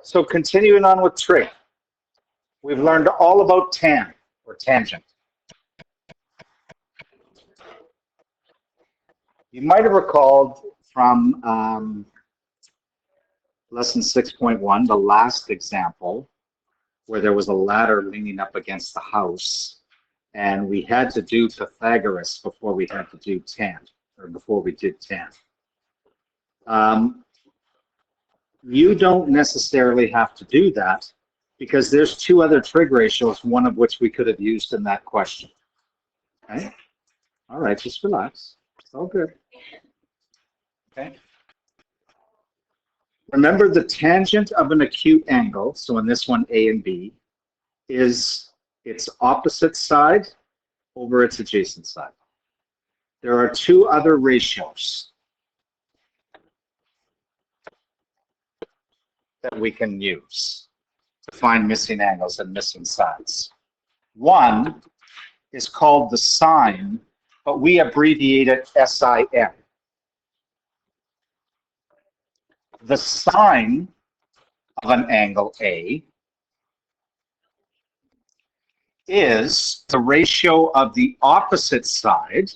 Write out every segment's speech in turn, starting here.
So continuing on with trig, we've learned all about tan or tangent. You might have recalled from lesson 6.1, the last example, where there was a ladder leaning up against the house, and we had to do Pythagoras before we had to do tan, or before we did tan. You don't necessarily have to do that because there's two other trig ratios, one of which we could have used in that question. Okay? All right, just relax. It's all good. Okay. Remember, the tangent of an acute angle, so in this one, A and B, is its opposite side over its adjacent side. There are two other ratios that we can use to find missing angles and missing sides. One is called the sine, but we abbreviate it SIN. The sine of an angle A is the ratio of the opposite side,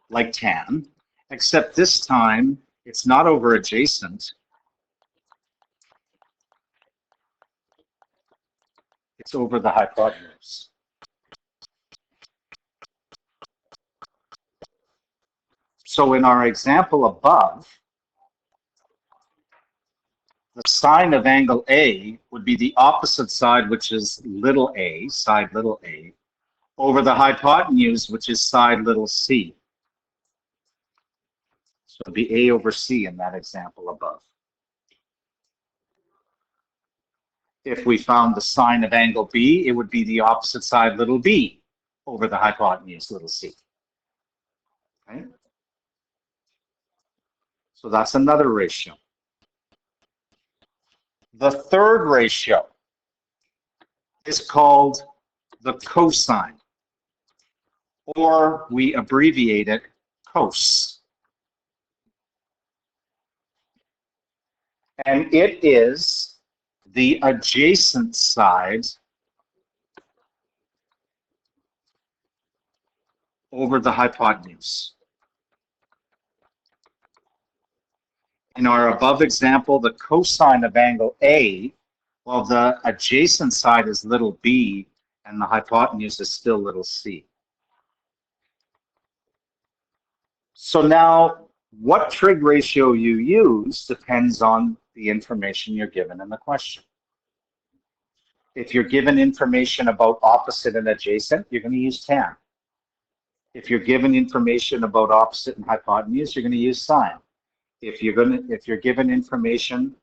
like tan, except this time it's not over adjacent. It's over the hypotenuse. So in our example above, the sine of angle A would be the opposite side, which is little a, side little a, over the hypotenuse, which is side little c. So it would be A over C in that example above. If we found the sine of angle B, it would be the opposite side little b over the hypotenuse little c. Okay? So that's another ratio. The third ratio is called the cosine, or we abbreviate it cos. And it is the adjacent side over the hypotenuse. In our above example, the cosine of angle A, well, the adjacent side is little b, and the hypotenuse is still little c. So now, what trig ratio you use depends on the information you're given in the question. If you're given information about opposite and adjacent, you're going to use tan. If you're given information about opposite and hypotenuse, you're going to use sine. If you're given information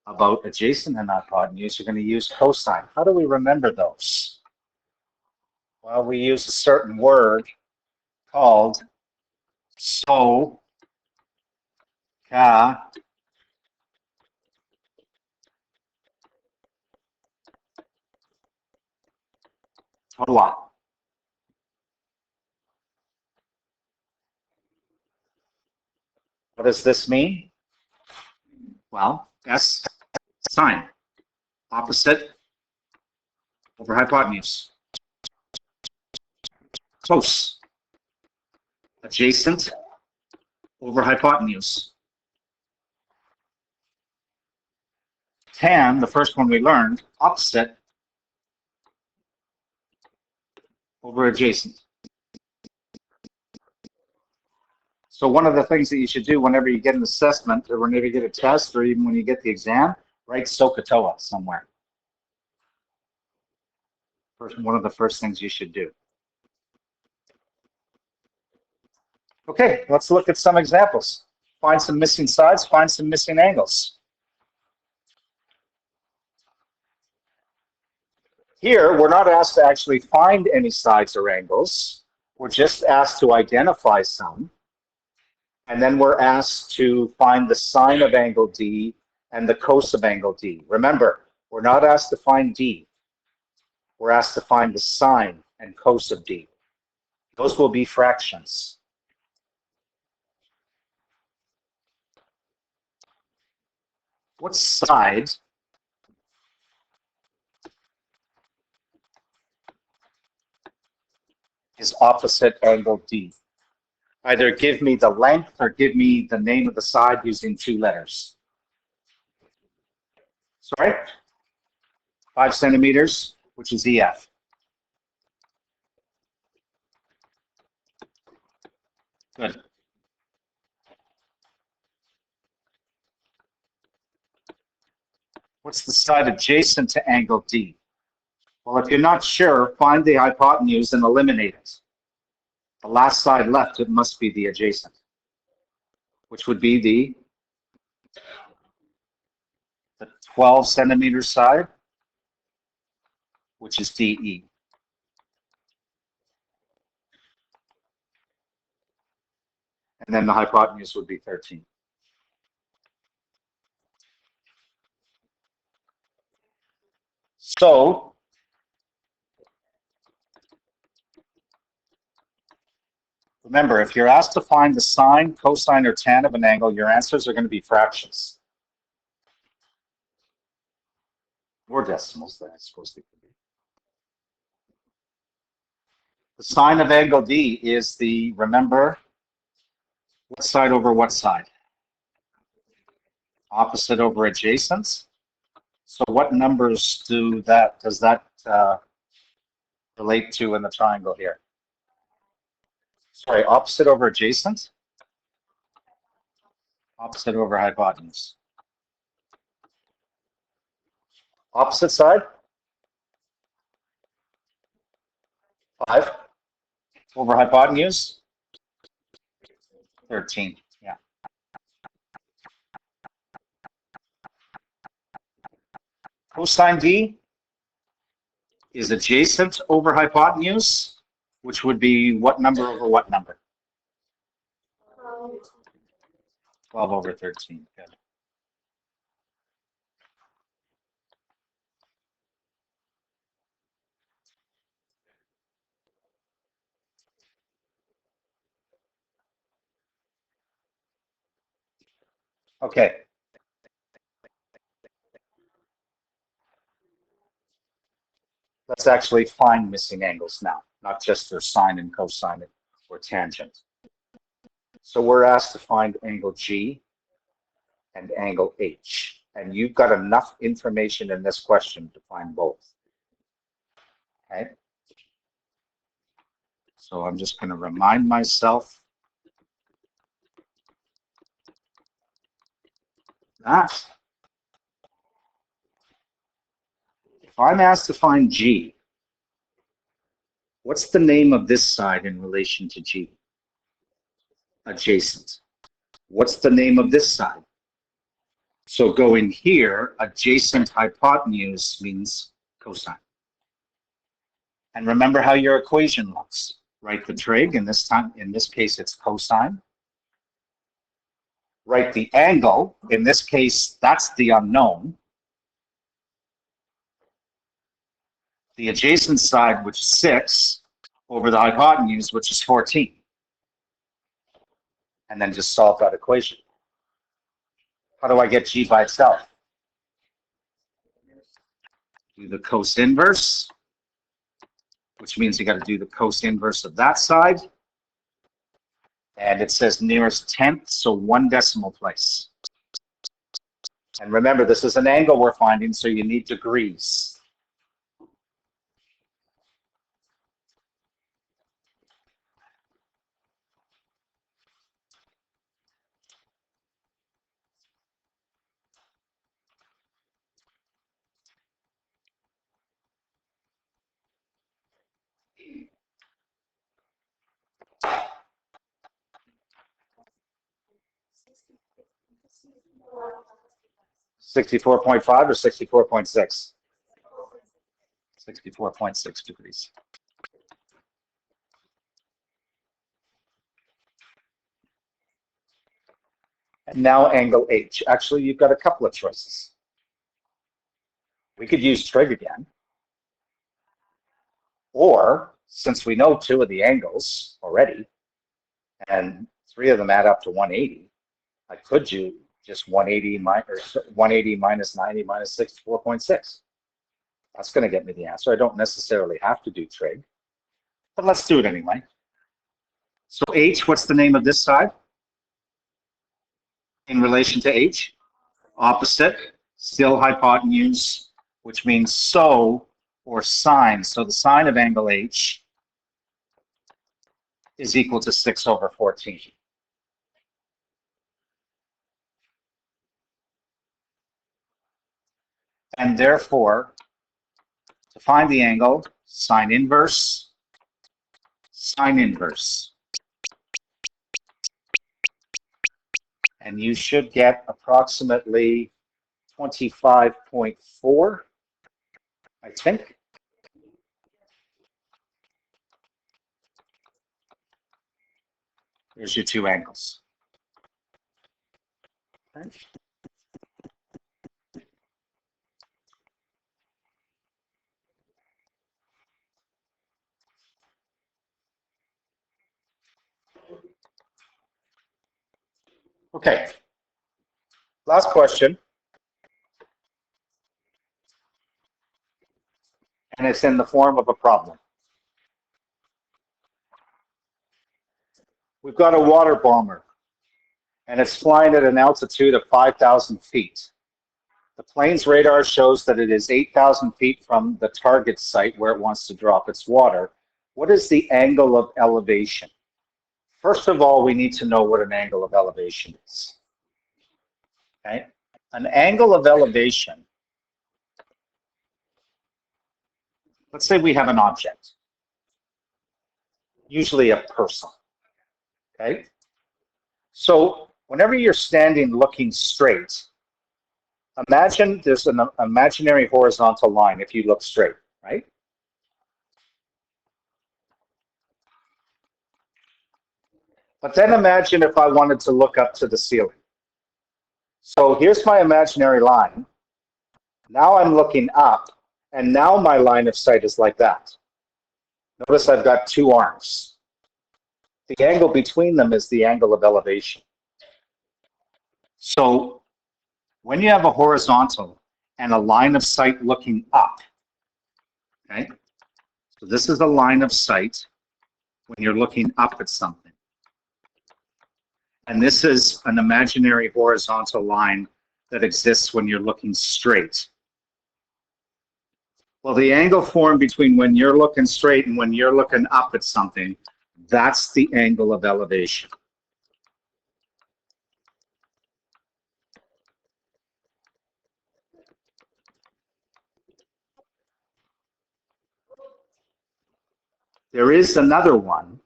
about adjacent and hypotenuse, you're going to use cosine. How do we remember those? Well, we use a certain word called so, ka, toa. What does this mean? Well, S, sine, opposite over hypotenuse. Close, adjacent over hypotenuse. Tan, the first one we learned, opposite over adjacent. So one of the things that you should do whenever you get an assessment, or whenever you get a test, or even when you get the exam, write SOHCAHTOA somewhere. One of the first things you should do. Okay, let's look at some examples. Find some missing sides, find some missing angles. Here, we're not asked to actually find any sides or angles. We're just asked to identify some. And then we're asked to find the sine of angle D and the cos of angle D. Remember, we're not asked to find D. We're asked to find the sine and cos of D. Those will be fractions. What side is opposite angle D? Either give me the length or give me the name of the side using 2 letters. Sorry? 5 centimeters, which is EF. Good. What's the side adjacent to angle D? Well, if you're not sure, find the hypotenuse and eliminate it. The last side left, it must be the adjacent, which would be the 12 centimeter side, which is DE. And then the hypotenuse would be 13. So remember, if you're asked to find the sine, cosine, or tan of an angle, your answers are going to be fractions. Or decimals, that I suppose they could be. The sine of angle D is the, remember, what side over what side? Opposite over adjacent. So what numbers does that relate to in the triangle here? Sorry, opposite over adjacent? Opposite over hypotenuse. Opposite side? 5. Over hypotenuse? 13. Yeah. Cosine D is adjacent over hypotenuse, which would be what number over what number? 12 over 13. Good. Okay. Let's actually find missing angles now, not just their sine and cosine or tangent. So we're asked to find angle G and angle H. And you've got enough information in this question to find both. Okay. So I'm just going to remind myself that if I'm asked to find G, what's the name of this side in relation to G? Adjacent. What's the name of this side? So going here, adjacent hypotenuse means cosine. And remember how your equation looks. Write the trig, in this case it's cosine. Write the angle, in this case that's the unknown. The adjacent side, which is 6, over the hypotenuse, which is 14. And then just solve that equation. How do I get G by itself? Do the cos inverse, which means you got to do the cos inverse of that side. And it says nearest tenth, so 1 decimal place. And remember, this is an angle we're finding, so you need degrees. $64.5 or 64.6? 64.6 degrees. And now angle H. Actually, you've got a couple of choices. We could use trig again. Or, since we know 2 of the angles already, and 3 of them add up to 180, I could Just 180 minus, or 180 minus 90 minus 64.6. That's going to get me the answer. I don't necessarily have to do trig, but let's do it anyway. So h, what's the name of this side in relation to h? Opposite, still hypotenuse, which means so or sine. So the sine of angle h is equal to 6 over 14. And therefore, to find the angle, sine inverse, sine inverse. And you should get approximately 25.4, I think. There's your two angles. Okay. Okay, last question. And it's in the form of a problem. We've got a water bomber, and it's flying at an altitude of 5,000 feet. The plane's radar shows that it is 8,000 feet from the target site where it wants to drop its water. What is the angle of elevation? First of all, we need to know what an angle of elevation is. Okay? An angle of elevation, let's say we have an object, usually a person. Okay? So whenever you're standing looking straight, imagine there's an imaginary horizontal line if you look straight, right? But then imagine if I wanted to look up to the ceiling. So here's my imaginary line. Now I'm looking up, and now my line of sight is like that. Notice I've got two arms. The angle between them is the angle of elevation. So when you have a horizontal and a line of sight looking up, okay? So this is a line of sight when you're looking up at something. And this is an imaginary horizontal line that exists when you're looking straight. Well, the angle formed between when you're looking straight and when you're looking up at something, that's the angle of elevation. There is another one,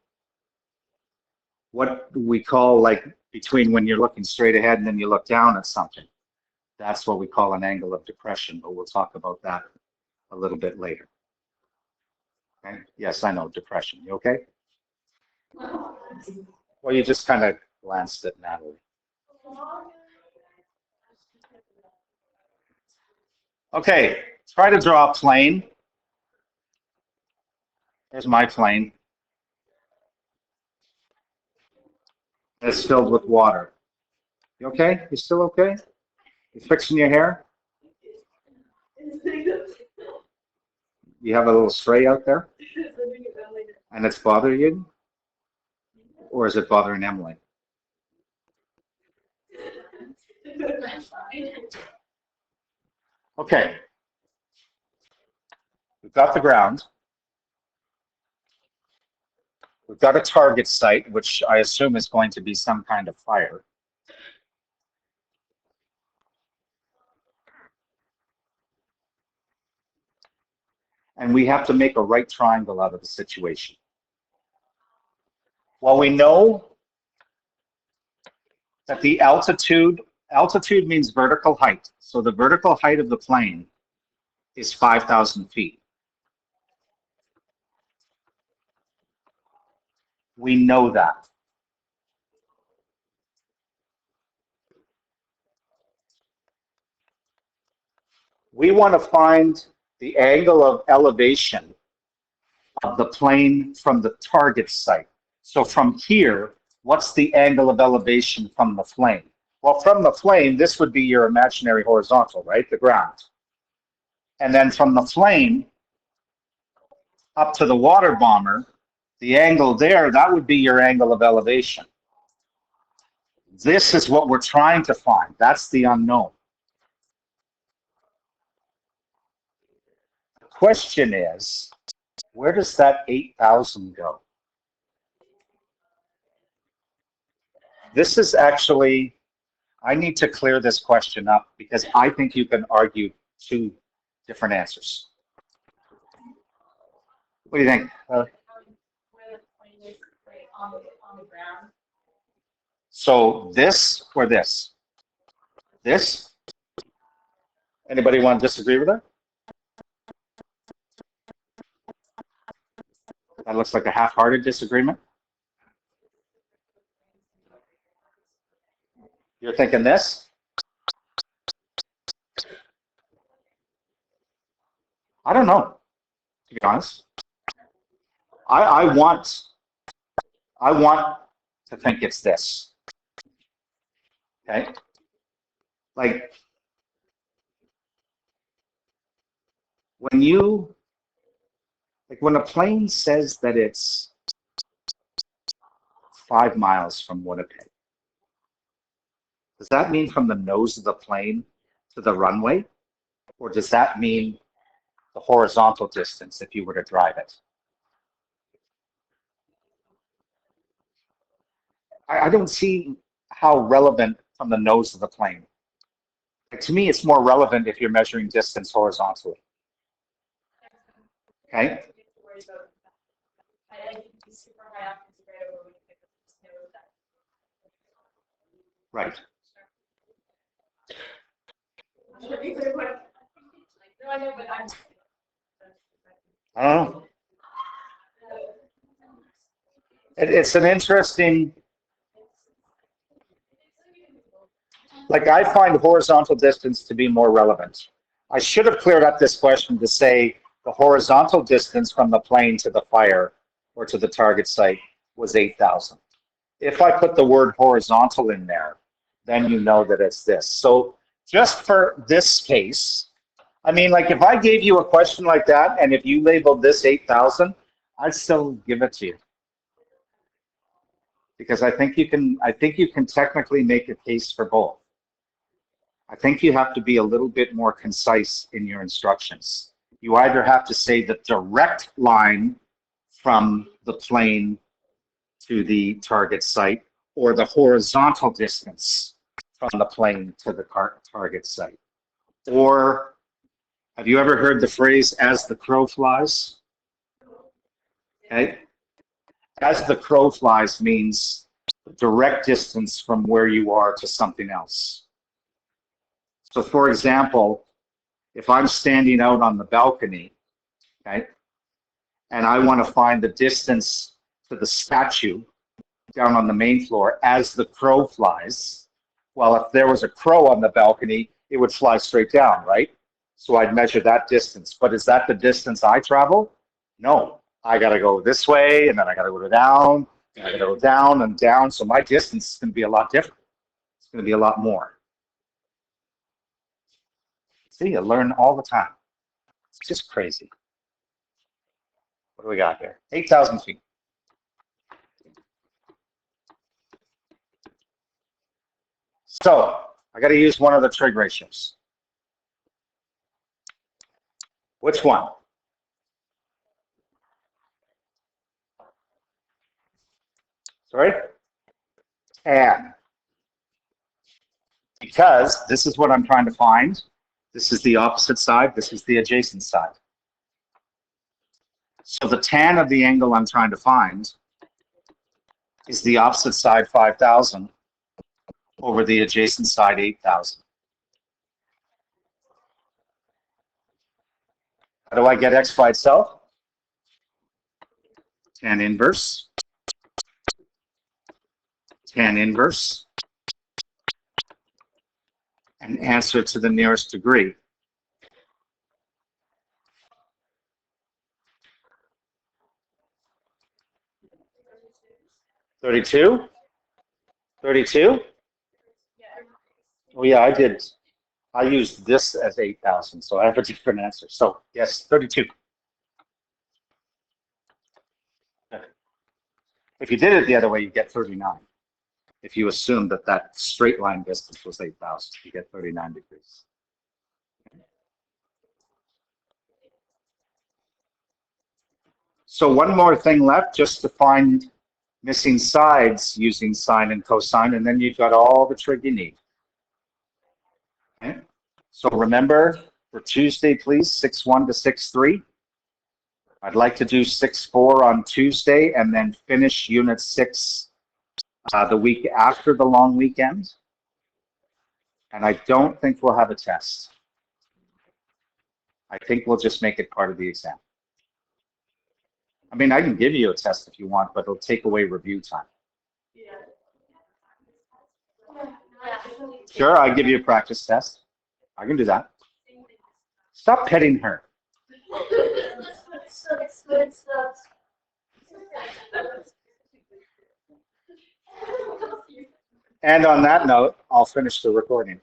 what we call like between when you're looking straight ahead and then you look down at something. That's what we call an angle of depression, but we'll talk about that a little bit later. Okay? Yes, I know, depression. You okay? Well, you just kind of glanced at Natalie. Okay, try to draw a plane. There's my plane. It's filled with water. You okay? You still okay? You fixing your hair? You have a little spray out there? And it's bothering you? Or is it bothering Emily? Okay. We've got the ground. We've got a target site, which I assume is going to be some kind of fire. And we have to make a right triangle out of the situation. Well, we know that the altitude means vertical height. So the vertical height of the plane is 5,000 feet. We know that. We want to find the angle of elevation of the plane from the target site. So from here, what's the angle of elevation from the plane? Well, from the plane, this would be your imaginary horizontal, right? The ground. And then from the plane up to the water bomber, the angle there, that would be your angle of elevation. This is what we're trying to find. That's the unknown. The question is, where does that 8,000 go? This is actually, I need to clear this question up because I think you can argue two different answers. What do you think? So this or this? This? Anybody want to disagree with that? That looks like a half-hearted disagreement. You're thinking this? I don't know, to be honest. I want to think it's this. Okay? Like when when a plane says that it's 5 miles from Winnipeg, does that mean from the nose of the plane to the runway? Or does that mean the horizontal distance if you were to drive it? I don't see how relevant from the nose of the plane. Like, to me, it's more relevant if you're measuring distance horizontally. Okay? Right. I don't know. It's an interesting, like I find horizontal distance to be more relevant. I should have cleared up this question to say the horizontal distance from the plane to the fire or to the target site was 8,000. If I put the word horizontal in there, then you know that it's this. So just for this case, I mean, like if I gave you a question like that and if you labeled this 8,000, I'd still give it to you. Because I think you can technically make a case for both. I think you have to be a little bit more concise in your instructions. You either have to say the direct line from the plane to the target site or the horizontal distance from the plane to the target site. Or have you ever heard the phrase, as the crow flies? Okay. As the crow flies means the direct distance from where you are to something else. So for example, if I'm standing out on the balcony, okay, and I want to find the distance to the statue down on the main floor as the crow flies, well, if there was a crow on the balcony, it would fly straight down, right? So I'd measure that distance. But is that the distance I travel? No. I got to go this way, and then I got to go down, and I got to go down and down. So my distance is going to be a lot different. It's going to be a lot more. See, you learn all the time. It's just crazy. What do we got here? 8,000 feet. So I got to use one of the trig ratios. Which one? Sorry? Tan. Because this is what I'm trying to find. This is the opposite side. This is the adjacent side. So the tan of the angle I'm trying to find is the opposite side 5,000 over the adjacent side 8,000. How do I get x by itself? Tan inverse, and answer to the nearest degree. 32? 32? Oh yeah, I did. I used this as 8,000, so I have a different answer. So yes, 32. If you did it the other way, you get 39. If you assume that that straight line distance was 8,000, you get 39 degrees. So one more thing left, just to find missing sides using sine and cosine, and then you've got all the trig you need. Okay? So remember, for Tuesday, please, 6-1 to 6-3. I'd like to do 6-4 on Tuesday and then finish Unit 6 the week after the long weekend. And I don't think we'll have a test. I think we'll just make it part of the exam. I mean, I can give you a test if you want, but it'll take away review time. Sure, I'll give you a practice test. I can do that. Stop petting her. And on that note, I'll finish the recording.